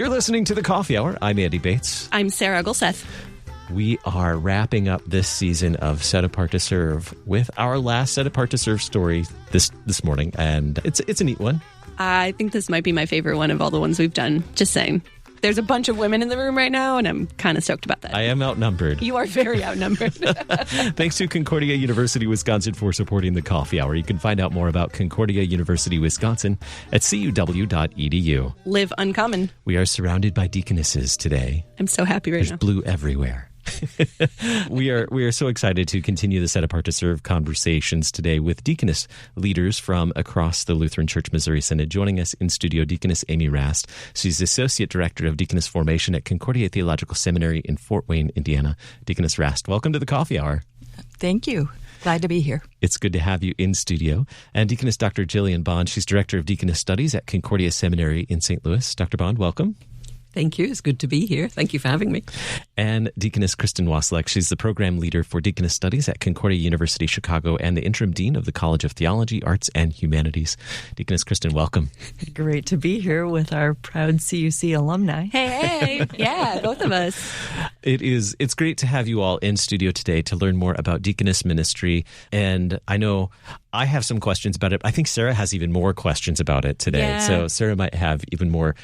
You're listening to The Coffee Hour. I'm Andy Bates. I'm Sarah Gulseth. We are wrapping up this season of Set Apart to Serve with our last Set Apart to Serve story this morning, and it's a neat one. I think this might be my favorite one of all the ones we've done. Just saying. There's a bunch of women in the room right now, and I'm kind of stoked about that. I am outnumbered. You are very outnumbered. Thanks to Concordia University Wisconsin for supporting The Coffee Hour. You can find out more about Concordia University Wisconsin at cuw.edu. Live uncommon. We are surrounded by deaconesses today. I'm so happy right There's now. blue everywhere. We are so excited to continue the Set Apart to Serve conversations today with deaconess leaders from across the Lutheran Church Missouri Synod. Joining us in studio, Deaconess Amy Rast. She's Associate Director of Deaconess Formation at Concordia Theological Seminary in Fort Wayne, Indiana. Deaconess Rast, welcome to the Coffee Hour. Thank you. Glad to be here. It's good to have you in studio. And Deaconess Dr. Gillian Bond, she's Director of Deaconess Studies at Concordia Seminary in St. Louis. Dr. Bond, welcome. Thank you. It's good to be here. Thank you for having me. And Deaconess Kristin Wassilak. She's the Program Leader for Deaconess Studies at Concordia University Chicago and the Interim Dean of the College of Theology, Arts, and Humanities. Deaconess Kristin, welcome. Great to be here with our proud CUC alumni. Hey. Yeah, both of us. It's great to have you all in studio today to learn more about deaconess ministry. And I know I have some questions about it. I think Sarah has even more questions about it today. Yeah. So Sarah might have even more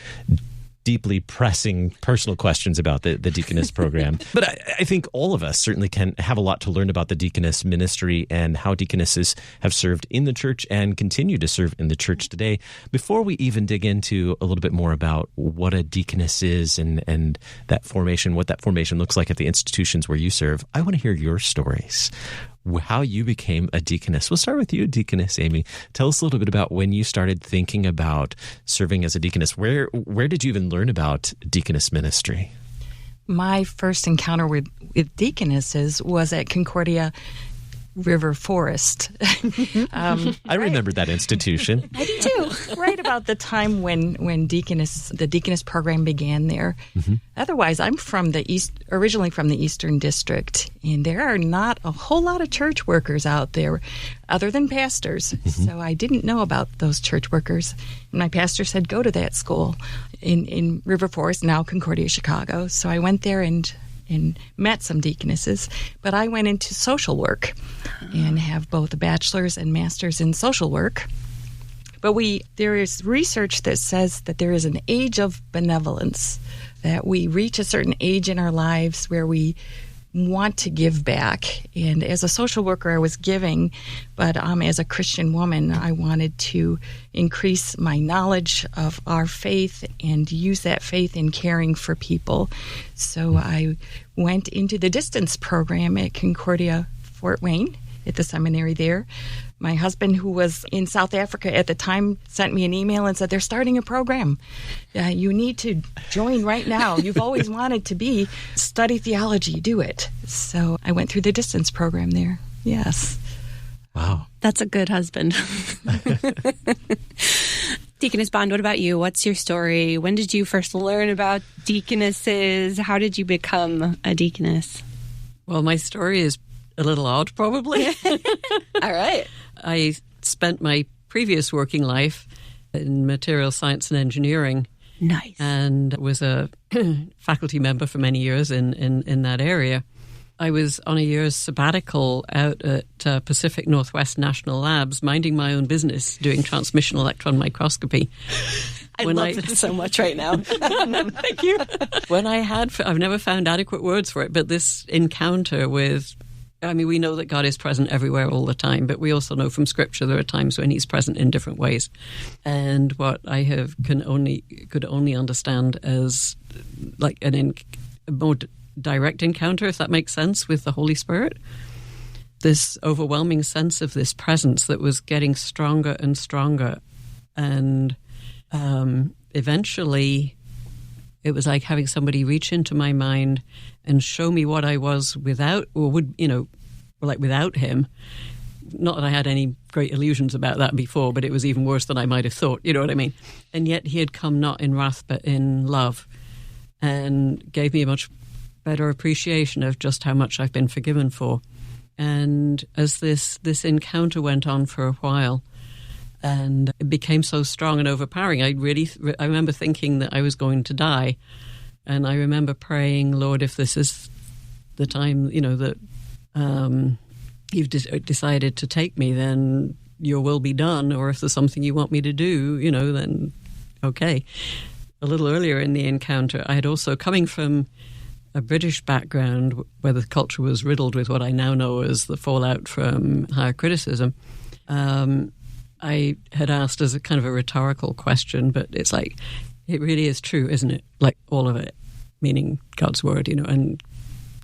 deeply pressing personal questions about the deaconess program. But I think all of us certainly can have a lot to learn about the deaconess ministry and how deaconesses have served in the church and continue to serve in the church today. Before we even dig into a little bit more about what a deaconess is and that formation, what that formation looks like at the institutions where you serve, I want to hear your stories. How you became a deaconess. We'll start with you, Deaconess Amy. Tell us a little bit about when you started thinking about serving as a deaconess. Where did you even learn about deaconess ministry? My first encounter with deaconesses was at Concordia River Forest. I remember that institution. I do too. Right about the time when the deaconess program began there. Mm-hmm. Otherwise, I'm originally from the Eastern District, and there are not a whole lot of church workers out there other than pastors. Mm-hmm. So I didn't know about those church workers. And my pastor said, go to that school in River Forest, now Concordia, Chicago. So I went there and met some deaconesses, but I went into social work and have both a bachelor's and master's in social work. But there is research that says that there is an age of benevolence, that we reach a certain age in our lives where we want to give back. And as a social worker, I was giving, but as a Christian woman, I wanted to increase my knowledge of our faith and use that faith in caring for people. So I went into the distance program at Concordia Fort Wayne at the seminary there. My husband, who was in South Africa at the time, sent me an email and said, they're starting a program. You need to join right now. You've always wanted to study theology. Do it. So I went through the distance program there. Yes. Wow. That's a good husband. Deaconess Bond, what about you? What's your story? When did you first learn about deaconesses? How did you become a deaconess? Well, my story is a little odd, probably. All right. I spent my previous working life in material science and engineering. Nice. And was a faculty member for many years in that area. I was on a year's sabbatical out at Pacific Northwest National Labs, minding my own business, doing transmission electron microscopy. I love this so much right now. Thank you. I've never found adequate words for it, but this encounter with, we know that God is present everywhere all the time, but we also know from Scripture there are times when He's present in different ways. And what I could only understand as like a more direct encounter, if that makes sense, with the Holy Spirit. This overwhelming sense of this presence that was getting stronger and stronger. And eventually it was like having somebody reach into my mind and show me what I was without Him. Not that I had any great illusions about that before, but it was even worse than I might have thought, you know what I mean? And yet He had come not in wrath but in love and gave me a much better appreciation of just how much I've been forgiven for. And as this encounter went on for a while, And it became so strong and overpowering. I remember thinking that I was going to die. And I remember praying, Lord, if this is the time, that you've decided to take me, then your will be done. Or if there's something you want me to do, then okay. A little earlier in the encounter, I had also, coming from a British background where the culture was riddled with what I now know as the fallout from higher criticism, I had asked as a kind of a rhetorical question, but it's like, it really is true, isn't it? Like all of it, meaning God's word, and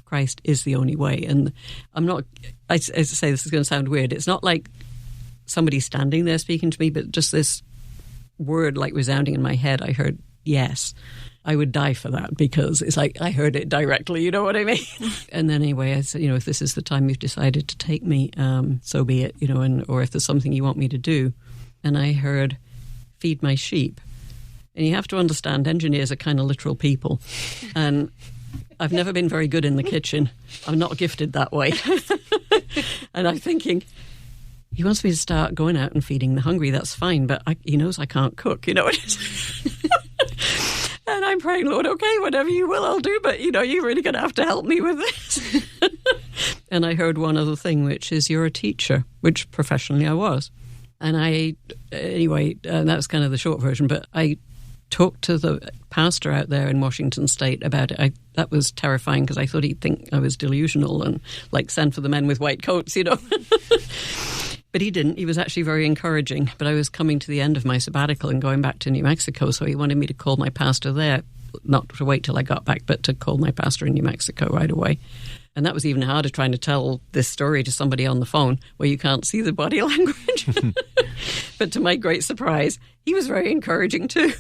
Christ is the only way. And I'm not, I say this is going to sound weird, it's not like somebody standing there speaking to me, but just this word like resounding in my head. I heard, yes, I would die for that, because it's like I heard it directly, you know what I mean? And then anyway, I said, if this is the time you've decided to take me, so be it, or if there's something you want me to do. And I heard, feed my sheep. And you have to understand, engineers are kind of literal people. And I've never been very good in the kitchen. I'm not gifted that way. And I'm thinking, he wants me to start going out and feeding the hungry. That's fine, but he knows I can't cook, you know what it is? And I'm praying, Lord, okay, whatever you will, I'll do, but, you're really going to have to help me with this. And I heard one other thing, which is you're a teacher, which professionally I was. And anyway, that's kind of the short version, but I talked to the pastor out there in Washington State about it. That was terrifying, because I thought he'd think I was delusional and like send for the men with white coats, But he didn't. He was actually very encouraging. But I was coming to the end of my sabbatical and going back to New Mexico, so he wanted me to call my pastor there, not to wait till I got back, but to call my pastor in New Mexico right away. And that was even harder, trying to tell this story to somebody on the phone where you can't see the body language. But to my great surprise, he was very encouraging too.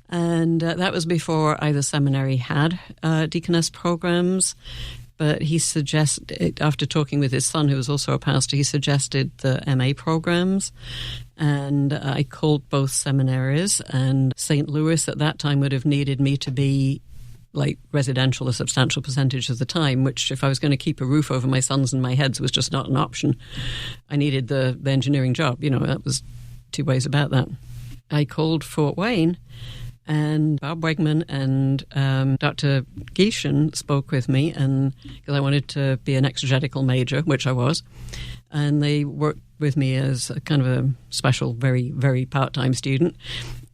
And that was before either seminary had deaconess programs. But he suggested, after talking with his son, who was also a pastor, he suggested the MA programs. And I called both seminaries, and St. Louis at that time would have needed me to be like residential a substantial percentage of the time, which if I was going to keep a roof over my sons and my heads was just not an option. I needed the engineering job. That was two ways about that. I called Fort Wayne, and Bob Wegman and Dr. Gillian spoke with me, and because I wanted to be an exegetical major, which I was, and they worked with me as a kind of a special, very, very part-time student,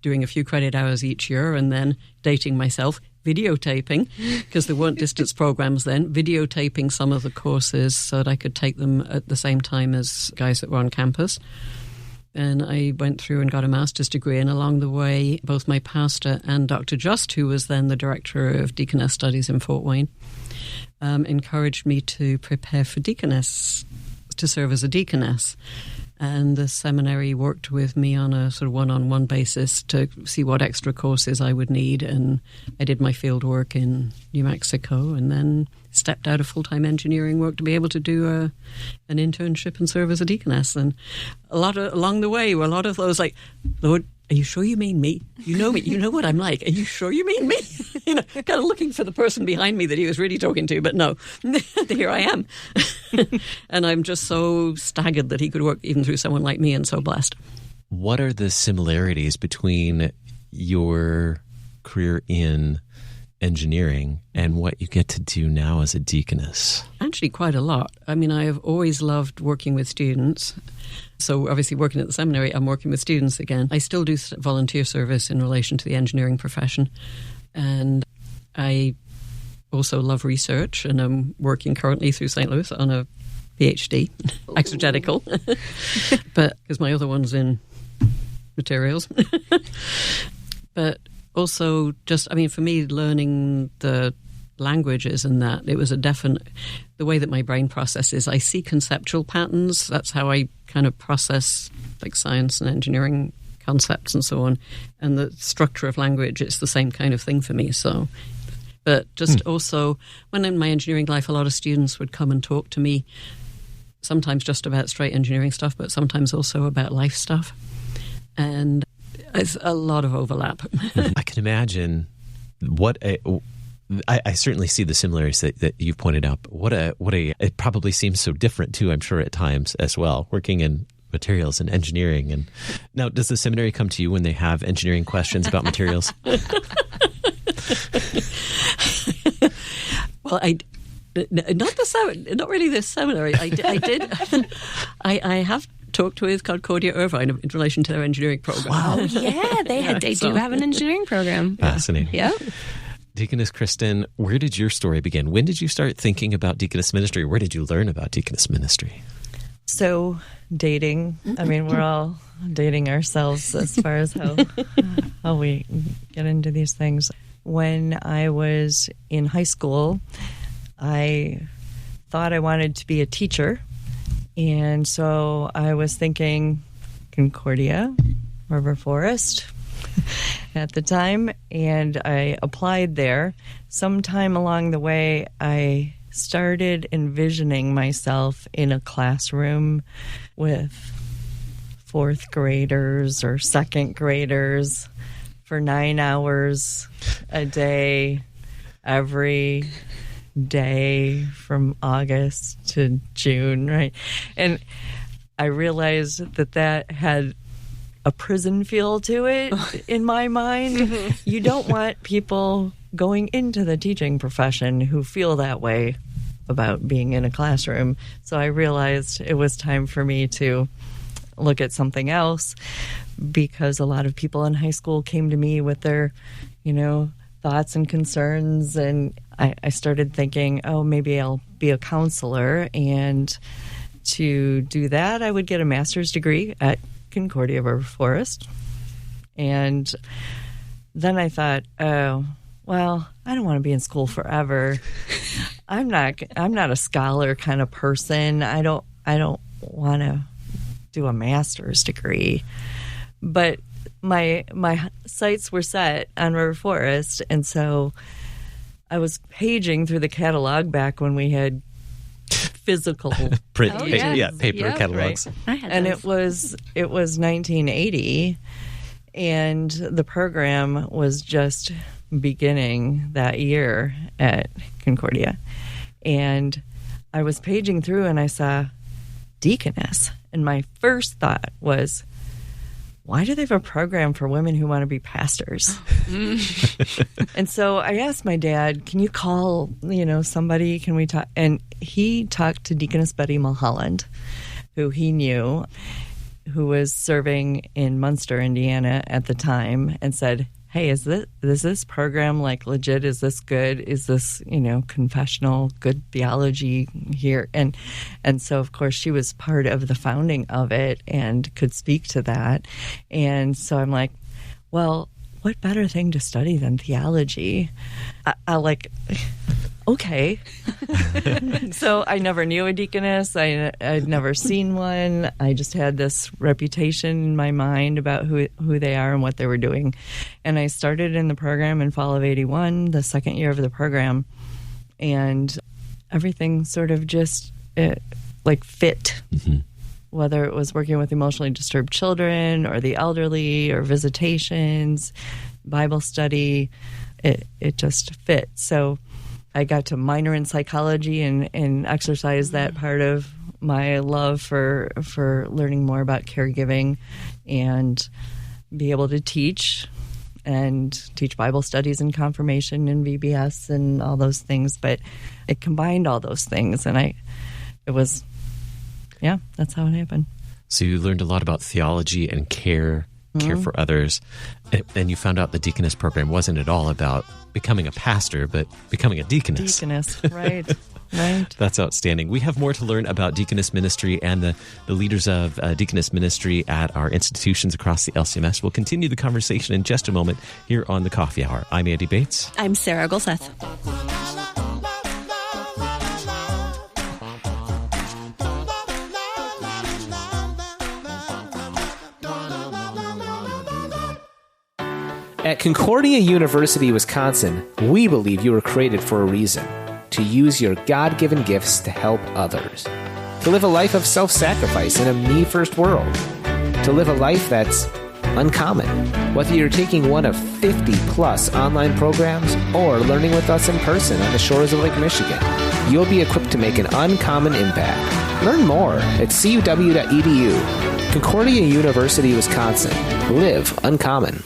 doing a few credit hours each year, and then dating myself, videotaping, because there weren't distance programs then, videotaping some of the courses so that I could take them at the same time as guys that were on campus. And I went through and got a master's degree, and along the way, both my pastor and Dr. Just, who was then the Director of Deaconess Studies in Fort Wayne, encouraged me to prepare for deaconess, to serve as a deaconess. And the seminary worked with me on a sort of one-on-one basis to see what extra courses I would need. And I did my field work in New Mexico, and then stepped out of full-time engineering work to be able to do an internship and serve as a deaconess. And along the way were a lot of those like, Lord, are you sure you mean me? You know me. You know what I'm like. Are you sure you mean me? Kind of looking for the person behind me that he was really talking to, but no, here I am. And I'm just so staggered that he could work even through someone like me, and so blessed. What are the similarities between your career in engineering and what you get to do now as a deaconess? Actually, quite a lot. I mean, I have always loved working with students. So obviously working at the seminary, I'm working with students again. I still do volunteer service in relation to the engineering profession. And I also love research, and I'm working currently through St. Louis on a PhD, exegetical, but because my other one's in materials. But also just, I mean, for me, learning the languages and that, it was a definite, the way that my brain processes, I see conceptual patterns. That's how I kind of process like science and engineering concepts and so on. And the structure of language, it's the same kind of thing for me. So, but just also, when in my engineering life, a lot of students would come and talk to me, sometimes just about straight engineering stuff, but sometimes also about life stuff. And it's a lot of overlap. I can imagine I certainly see the similarities that you pointed out. But it probably seems so different too, I'm sure, at times as well, working in materials and engineering. And now, does the seminary come to you when they have engineering questions about materials? Well, not really this seminary. I did. I have talked with Concordia Irvine in relation to their engineering program. Wow. Yeah, they do have an engineering program. Fascinating. Yeah. Deaconess Kristin, where did your story begin? When did you start thinking about deaconess ministry? Where did you learn about deaconess ministry? So, dating. I mean, we're all dating ourselves as far as how we get into these things. When I was in high school, I thought I wanted to be a teacher. And so I was thinking Concordia, River Forest at the time, and I applied there. Sometime along the way, I started envisioning myself in a classroom with fourth graders or second graders for 9 hours a day, every day from August to June, right? And I realized that had a prison feel to it in my mind. You don't want people going into the teaching profession who feel that way about being in a classroom. So I realized it was time for me to look at something else, because a lot of people in high school came to me with their, thoughts and concerns, and I started thinking, maybe I'll be a counselor, and to do that, I would get a master's degree at Concordia River Forest. And then I thought, I don't want to be in school forever. I'm not a scholar kind of person. I don't want to do a master's degree. But my sights were set on River Forest, and so I was paging through the catalog back when we had physical paper Yep. catalogs. Right. I had and those. it was 1980, and the program was just beginning that year at Concordia. And I was paging through and I saw Deaconess, and my first thought was, why do they have a program for women who want to be pastors? And so I asked my dad, can you call, somebody, can we talk? And he talked to Deaconess Betty Mulholland, who he knew, who was serving in Munster, Indiana at the time, and said, hey, is this program like legit? Is this good? Is this, confessional, good theology here? And so, of course, she was part of the founding of it and could speak to that. And so I'm like, well, what better thing to study than theology? Okay. So I never knew a deaconess. I'd never seen one. I just had this reputation in my mind about who they are and what they were doing. And I started in the program in fall of 81, the second year of the program. And everything sort of just fit. Mm-hmm. Whether it was working with emotionally disturbed children or the elderly or visitations, Bible study, it just fit. So I got to minor in psychology and exercise that part of my love for learning more about caregiving and be able to teach Bible studies and confirmation and VBS and all those things. But it combined all those things, and that's how it happened. So you learned a lot about theology and care for others, and you found out the deaconess program wasn't at all about becoming a pastor, but becoming a deaconess. Deaconess, right. Right. That's outstanding. We have more to learn about deaconess ministry and the leaders of deaconess ministry at our institutions across the LCMS. We'll continue the conversation in just a moment here on the Coffee Hour. I'm Andy Bates. I'm Sarah Golseth. At Concordia University, Wisconsin, we believe you were created for a reason: to use your God-given gifts to help others, to live a life of self-sacrifice in a me-first world, to live a life that's uncommon. Whether you're taking one of 50-plus online programs or learning with us in person on the shores of Lake Michigan, you'll be equipped to make an uncommon impact. Learn more at cuw.edu. Concordia University, Wisconsin. Live uncommon.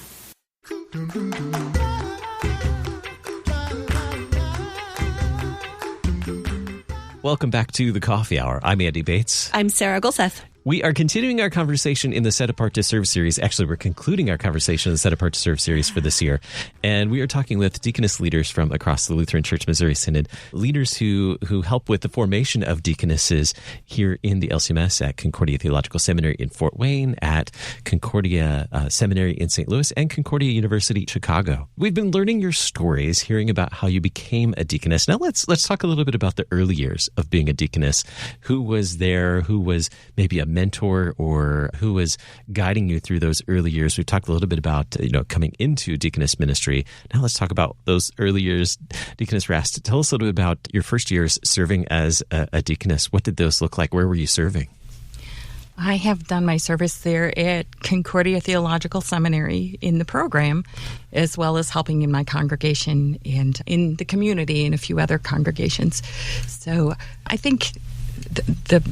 Welcome back to the Coffee Hour. I'm Andy Bates. I'm Sarah Gulseth. We are continuing our conversation in the Set Apart to Serve series. Actually, we're concluding our conversation in the Set Apart to Serve series for this year. And we are talking with deaconess leaders from across the Lutheran Church Missouri Synod, leaders who help with the formation of deaconesses here in the LCMS at Concordia Theological Seminary in Fort Wayne, at Concordia Seminary in St. Louis, and Concordia University Chicago. We've been learning your stories, hearing about how you became a deaconess. Now let's talk a little bit about the early years of being a deaconess. Who was there? Who was maybe a mentor, or who was guiding you through those early years? We've talked a little bit about coming into deaconess ministry. Now let's talk about those early years. Deaconess Rast, tell us a little bit about your first years serving as a deaconess. What did those look like? Where were you serving? I have done my service there at Concordia Theological Seminary in the program, as well as helping in my congregation and in the community and a few other congregations. So I think the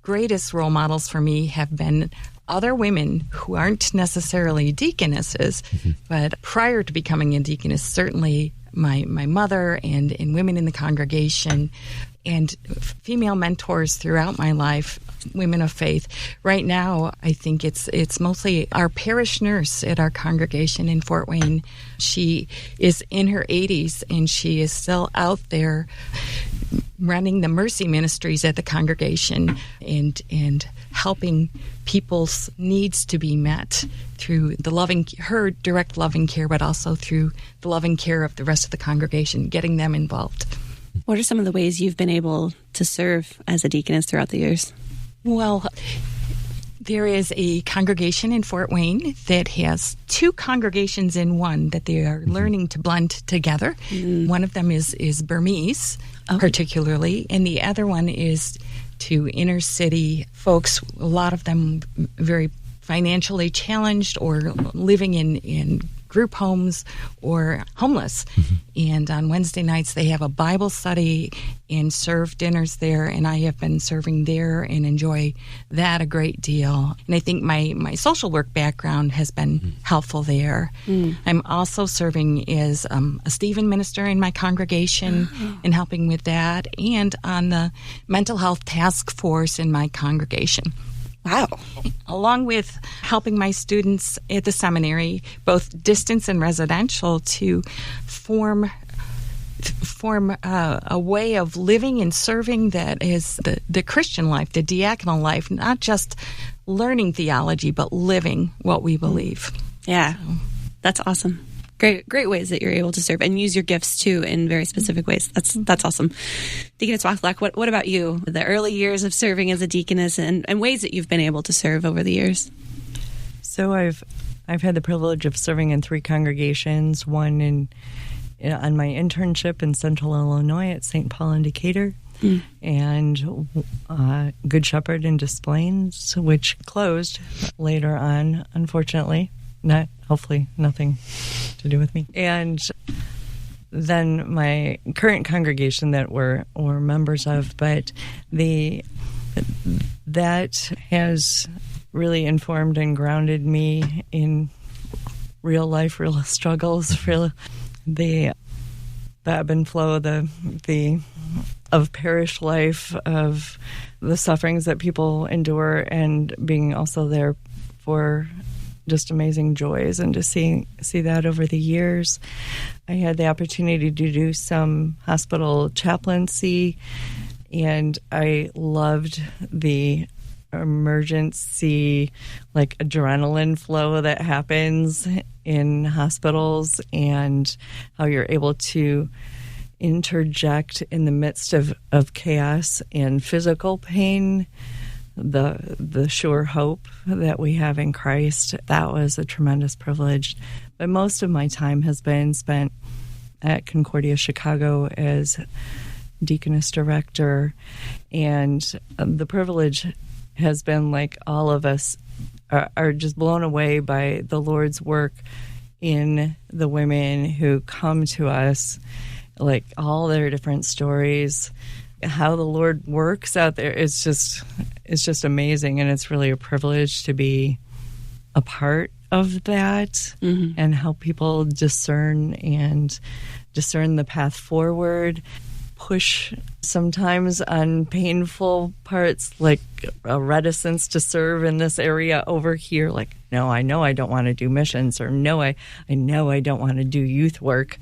greatest role models for me have been other women who aren't necessarily deaconesses, but prior to becoming a deaconess, certainly my mother and women in the congregation and female mentors throughout my life, women of faith. Right now, I think it's mostly our parish nurse at our congregation in Fort Wayne. She is in her 80s, and she is still out there running the mercy ministries at the congregation and helping people's needs to be met through her direct loving care, but also through the loving care of the rest of the congregation, getting them involved. What are some of the ways you've been able to serve as a deaconess throughout the years? Well, there is a congregation in Fort Wayne that has two congregations in one that they are learning to blend together. One of them is Burmese, particularly, and the other one is to inner city folks, a lot of them very financially challenged or living in group homes or homeless. And on Wednesday nights, they have a Bible study and serve dinners there. And I have been serving there and enjoy that a great deal. And I think my social work background has been helpful there. I'm also serving as a Stephen minister in my congregation and helping with that, and on the mental health task force in my congregation. Wow. Along with helping my students at the seminary, both distance and residential, to form a way of living and serving that is the Christian life, the diaconal life, not just learning theology, but living what we believe. Yeah, that's awesome. Great ways that you're able to serve and use your gifts too in very specific ways. That's awesome. Deaconess Wassilak, what about you? The early years of serving as a deaconess and ways that you've been able to serve over the years. So I've had the privilege of serving in 3 congregations. One on my internship in Central Illinois at St. Paul in Decatur, and Good Shepherd in Des Plaines, which closed later on, unfortunately. Hopefully nothing to do with me. And then my current congregation that we're members of, but that has really informed and grounded me in real life, real struggles, the ebb and flow, of parish life, of the sufferings that people endure, and being also there for just amazing joys, and to see that over the years. I had the opportunity to do some hospital chaplaincy, and I loved the emergency, like, adrenaline flow that happens in hospitals, and how you're able to interject in the midst of chaos and physical pain the sure hope that we have in Christ. That was a tremendous privilege. But most of my time has been spent at Concordia Chicago as deaconess director, and the privilege has been, like, all of us are just blown away by the Lord's work in the women who come to us, like, all their different stories. how the Lord works out there is just amazing, and it's really a privilege to be a part of that and help people discern the path forward, push sometimes on painful parts, like a reticence to serve in this area over here. Like, no, I know I don't want to do missions, or no, I know I don't want to do youth work.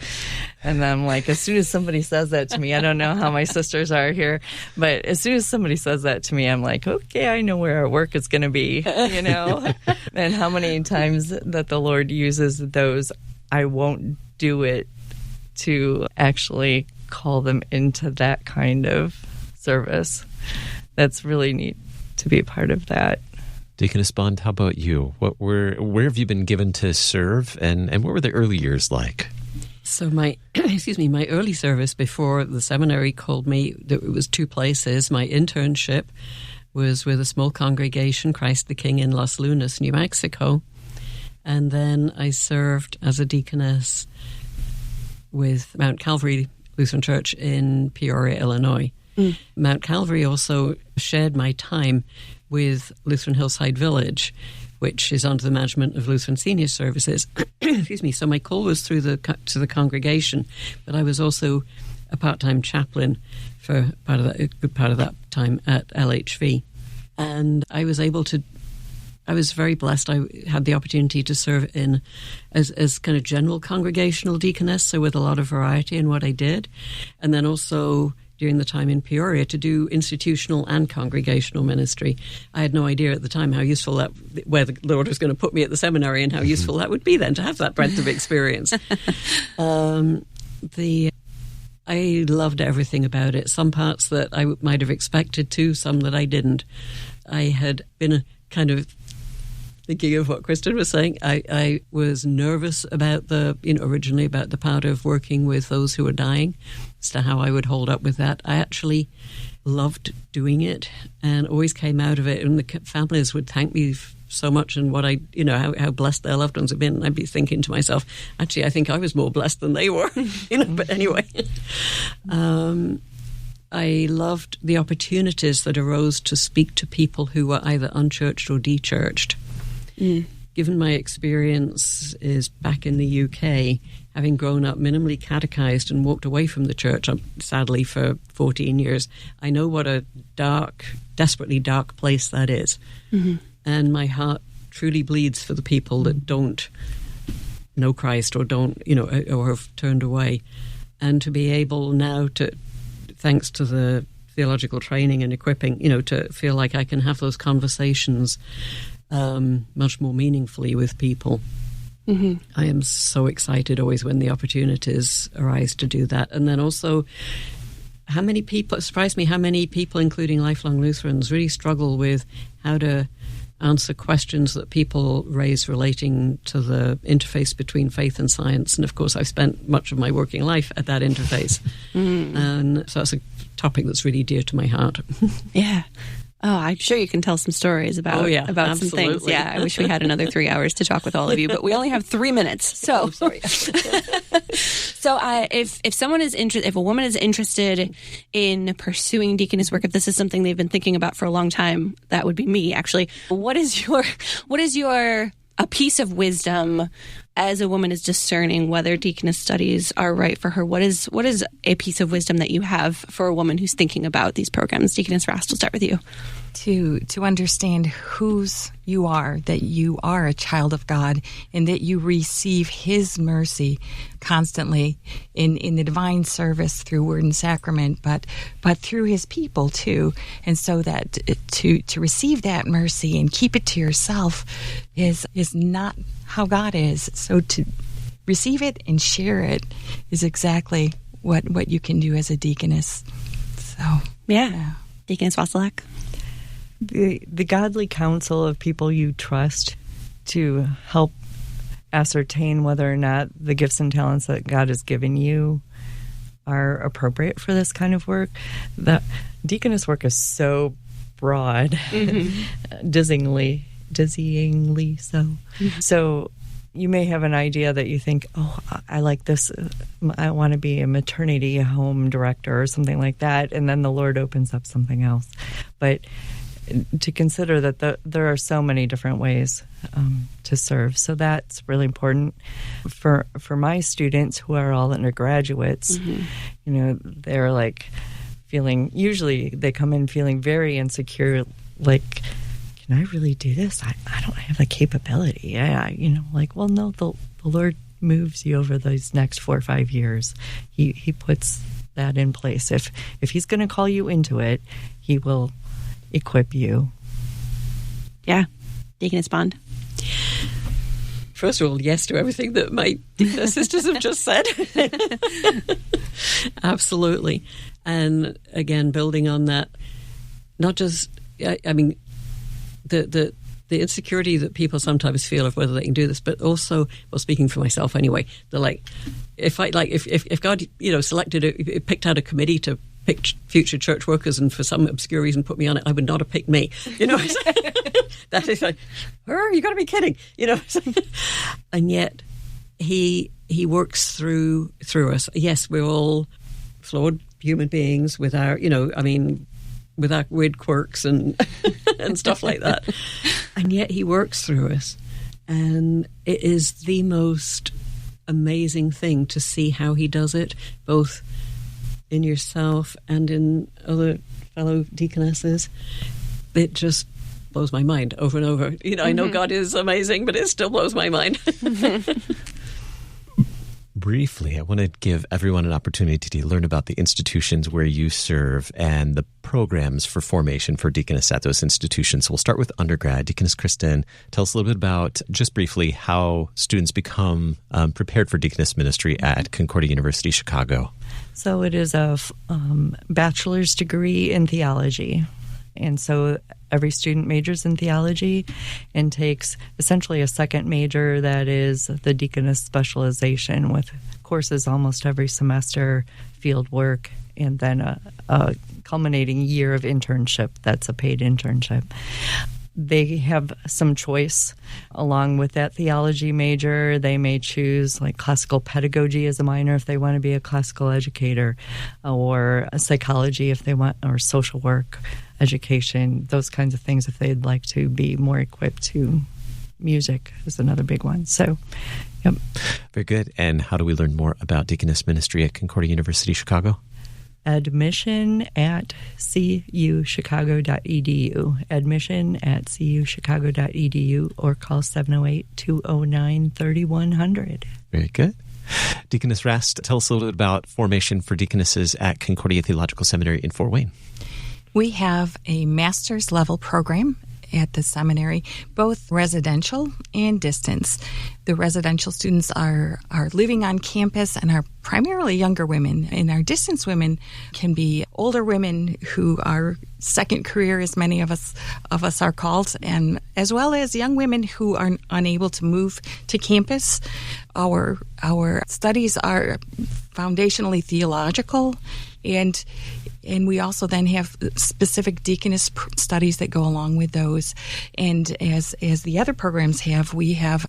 And then I'm like, as soon as somebody says that to me, I don't know how my sisters are here, but as soon as somebody says that to me, I'm like, okay, I know where our work is going to be, And how many times that the Lord uses those, I won't do it, to actually call them into that kind of service. That's really neat to be a part of that. Deaconess Bond, how about you? Where have you been given to serve, and what were the early years like? So my early service before the seminary called me, it was two places. My internship was with a small congregation, Christ the King, in Los Lunas, New Mexico. And then I served as a deaconess with Mount Calvary Lutheran Church in Peoria, Illinois. Mount Calvary also shared my time with Lutheran Hillside Village, which is under the management of Lutheran Senior Services. Excuse me. So my call was to the congregation, but I was also a part-time chaplain for a good part of that time at LHV. And I was very blessed. I had the opportunity to serve as kind of general congregational deaconess, so with a lot of variety in what I did. And then also during the time in Peoria to do institutional and congregational ministry. I had no idea at the time how useful where the Lord was going to put me at the seminary, and how useful that would be then to have that breadth of experience. I loved everything about it. Some parts that I might have expected to, some that I didn't. I had been kind of thinking of what Kristin was saying. I was nervous about originally about the part of working with those who were dying, as to how I would hold up with that. I actually loved doing it and always came out of it, and the families would thank me so much, and what how blessed their loved ones had been. And I'd be thinking to myself, actually, I think I was more blessed than they were. But anyway, I loved the opportunities that arose to speak to people who were either unchurched or dechurched. Given my experience is back in the UK, having grown up minimally catechized and walked away from the church, sadly, for 14 years, I know what a dark, desperately dark place that is. And my heart truly bleeds for the people that don't know Christ or don't, or have turned away. And to be able now to, thanks to the theological training and equipping, to feel like I can have those conversations much more meaningfully with people. I am so excited always when the opportunities arise to do that. And then also, it surprised me how many people, including lifelong Lutherans, really struggle with how to answer questions that people raise relating to the interface between faith and science. And of course, I've spent much of my working life at that interface. And so that's a topic that's really dear to my heart. Yeah. Oh, I'm sure you can tell some stories about some things. Yeah, I wish we had another 3 hours to talk with all of you, but we only have 3 minutes. So, sorry. So, if someone is if a woman is interested in pursuing deaconess work, if this is something they've been thinking about for a long time, that would be me, actually. What is a piece of wisdom as a woman is discerning whether deaconess studies are right for her? What is a piece of wisdom that you have for a woman who's thinking about these programs? Deaconess Rast, we'll start with you. To understand whose you are, that you are a child of God, and that you receive His mercy constantly in the divine service through word and sacrament, but through His people too. And so that to receive that mercy and keep it to yourself is not how God is. So to receive it and share it is exactly what you can do as a deaconess. So yeah. Deaconess Wassilak. The godly counsel of people you trust to help ascertain whether or not the gifts and talents that God has given you are appropriate for this kind of work. The deaconess work is so broad, dizzyingly so. So you may have an idea that you think, oh, I like this. I want to be a maternity home director or something like that. And then the Lord opens up something else. But to consider that there are so many different ways to serve. So that's really important. For my students who are all undergraduates, they're like usually they come in feeling very insecure, like, can I really do this? I don't have the capability. Well, no, the Lord moves you over those next 4 or 5 years. He puts that in place. If he's going to call you into it, he will equip you. Yeah. Deaconess Bond. First of all, yes to everything that my Deaconess sisters have just said. Absolutely. And again, building on that, not just, the insecurity that people sometimes feel of whether they can do this, but also, well, speaking for myself anyway, they're like, if God, picked out a committee to pick future church workers and for some obscure reason put me on it, I would not have picked me. That is like, you got to be kidding, And yet he works through us. Yes, we're all flawed human beings with our, with our weird quirks and and stuff like that. And yet he works through us. And it is the most amazing thing to see how he does it, both in yourself and in other fellow deaconesses. It just blows my mind over and over. I know God is amazing, but it still blows my mind. Briefly, I want to give everyone an opportunity to learn about the institutions where you serve and the programs for formation for deaconess at those institutions. So we'll start with undergrad. Deaconess Kristin, tell us a little bit about, just briefly, how students become prepared for deaconess ministry at Concordia University Chicago. So it is a bachelor's degree in theology. And so every student majors in theology and takes essentially a second major that is the deaconess specialization, with courses almost every semester, field work, and then a culminating year of internship that's a paid internship. They have some choice along with that theology major. They may choose like classical pedagogy as a minor if they want to be a classical educator, or psychology if they want, or social work, education, those kinds of things if they'd like to be more equipped to. Music is another big one. So, yep. Very good. And how do we learn more about deaconess ministry at Concordia University Chicago? Admission at cuchicago.edu. Admission at cuchicago.edu, or call 708-209-3100. Very good. Deaconess Rast, tell us a little bit about formation for deaconesses at Concordia Theological Seminary in Fort Wayne. We have a master's level program at the seminary, both residential and distance. The residential students are living on campus and are primarily younger women, and our distance women can be older women who are second career, as many of us are called, and as well as young women who are unable to move to campus. Our studies are foundationally theological, and we also then have specific deaconess studies that go along with those. And as the other programs have, we have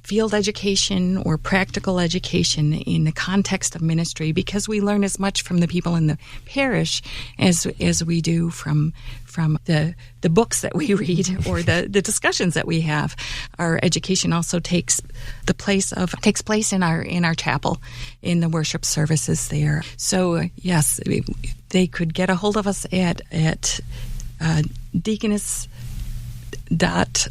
field education or practical education in the context of ministry, because we learn as much from the people in the parish as we do from the books that we read or the discussions that we have. Our education also takes place in our chapel, in the worship services there. So yes, they could get a hold of us at deaconess at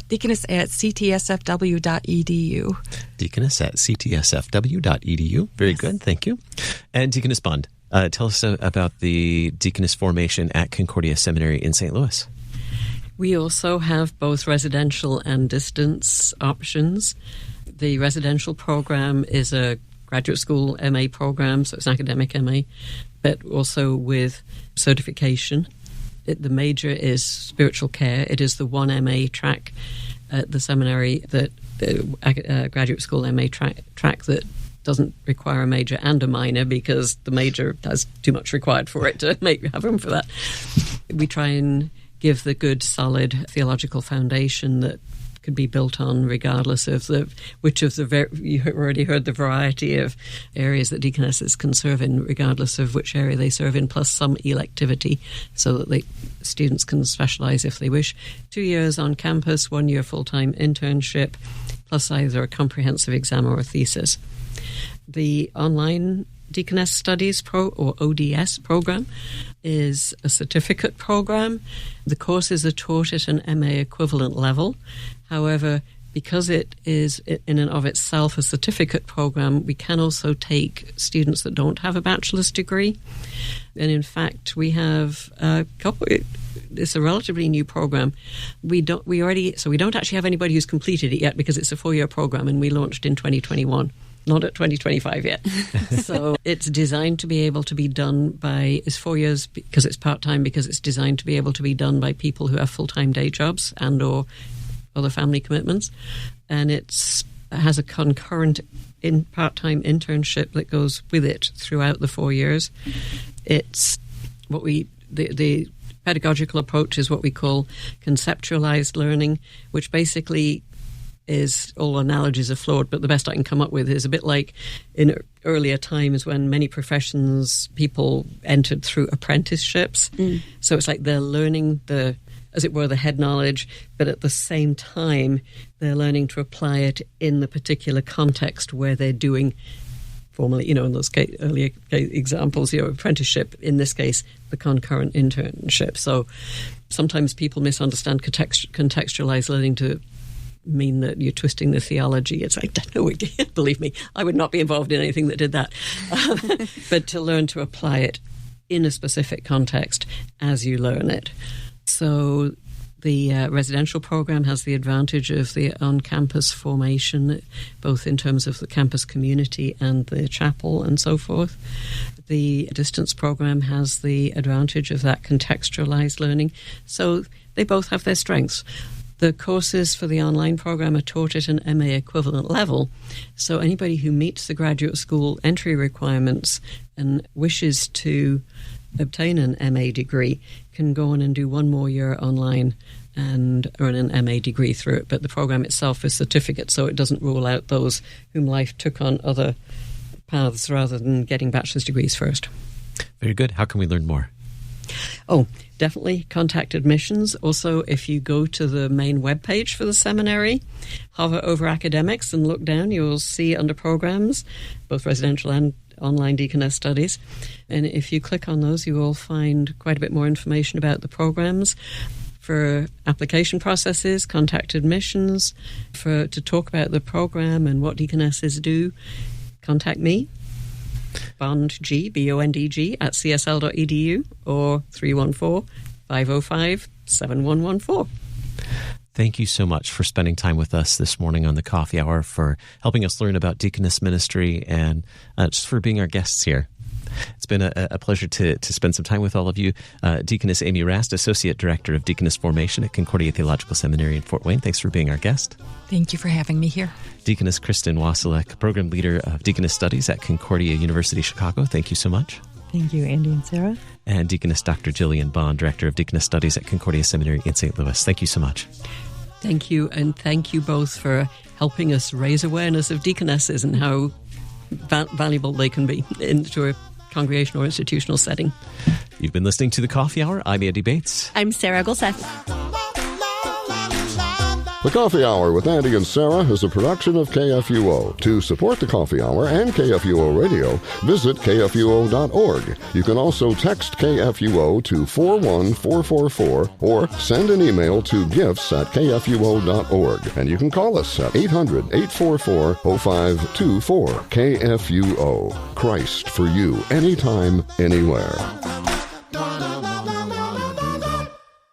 ctsfw.edu. Deaconess at ctsfw.edu. Very good. Thank you. And Deaconess Bond, tell us about the deaconess formation at Concordia Seminary in St. Louis. We also have both residential and distance options. The residential program is a graduate school MA program, so it's an academic MA, but also with certification. The major is spiritual care. It is the one MA track at the seminary, that graduate school MA track that doesn't require a major and a minor, because the major has too much required for it to have room for that. We try and give the good, solid theological foundation that could be built on, regardless of you already heard the variety of areas that deaconesses can serve in, regardless of which area they serve in, plus some electivity, so that students can specialize if they wish. 2 years on campus, 1 year full-time internship, plus either a comprehensive exam or a thesis. The online Deaconess Studies or ODS program is a certificate program. The courses are taught at an MA equivalent level. However, because it is in and of itself a certificate program, we can also take students that don't have a bachelor's degree. And in fact, we have a couple. It's a relatively new program. We don't actually have anybody who's completed it yet, because it's a 4-year program and we launched in 2021. Not at 2025 yet. So it's designed to be able to be done it's 4 years because it's part-time, because it's designed to be able to be done by people who have full-time day jobs and or other family commitments. And it has a concurrent part-time internship that goes with it throughout the 4 years. It's the pedagogical approach is what we call conceptualized learning, which basically is, all analogies are flawed, but the best I can come up with is a bit like in earlier times when many professions people entered through apprenticeships. So it's like they're learning the head knowledge, but at the same time they're learning to apply it in the particular context where they're doing formally, in those earlier examples, apprenticeship, in this case, the concurrent internship. So sometimes people misunderstand contextualized learning to mean that you're twisting the theology. It's like, no, believe me, I would not be involved in anything that did that. But to learn to apply it in a specific context as you learn it. So the residential program has the advantage of the on-campus formation, both in terms of the campus community and the chapel and so forth. The distance program has the advantage of that contextualized learning. So they both have their strengths. The courses for the online program are taught at an MA equivalent level, so anybody who meets the graduate school entry requirements and wishes to obtain an MA degree can go on and do 1 more year online and earn an MA degree through it. But the program itself is certificate, so it doesn't rule out those whom life took on other paths rather than getting bachelor's degrees first. Very good. How can we learn more? Oh, definitely contact admissions. Also, if you go to the main webpage for the seminary, hover over academics and look down, you will see under programs, both residential and online Deaconess Studies. And if you click on those, you will find quite a bit more information about the programs. For application processes, contact admissions. To talk about the program and what deaconesses do, contact me. Bondg, B-O-N-D-G, at csl.edu or 314-505-7114. Thank you so much for spending time with us this morning on the Coffee Hour, for helping us learn about deaconess ministry, and just for being our guests here. It's been a pleasure to spend some time with all of you. Deaconess Amy Rast, Associate Director of Deaconess Formation at Concordia Theological Seminary in Fort Wayne. Thanks for being our guest. Thank you for having me here. Deaconess Kristin Wassilak, Program Leader of Deaconess Studies at Concordia University Chicago. Thank you so much. Thank you, Andy and Sarah. And Deaconess Dr. Gillian M, Director of Deaconess Studies at Concordia Seminary in St. Louis. Thank you so much. Thank you, and thank you both for helping us raise awareness of deaconesses and how valuable they can be into a congregational or institutional setting. You've been listening to The Coffee Hour. I'm Andy Bates. I'm Sarah Golseth. The Coffee Hour with Andy and Sarah is a production of KFUO. To support The Coffee Hour and KFUO Radio, visit kfuo.org. You can also text KFUO to 41444 or send an email to gifts@kfuo.org. And you can call us at 800-844-0524. KFUO. Christ for you, anytime, anywhere.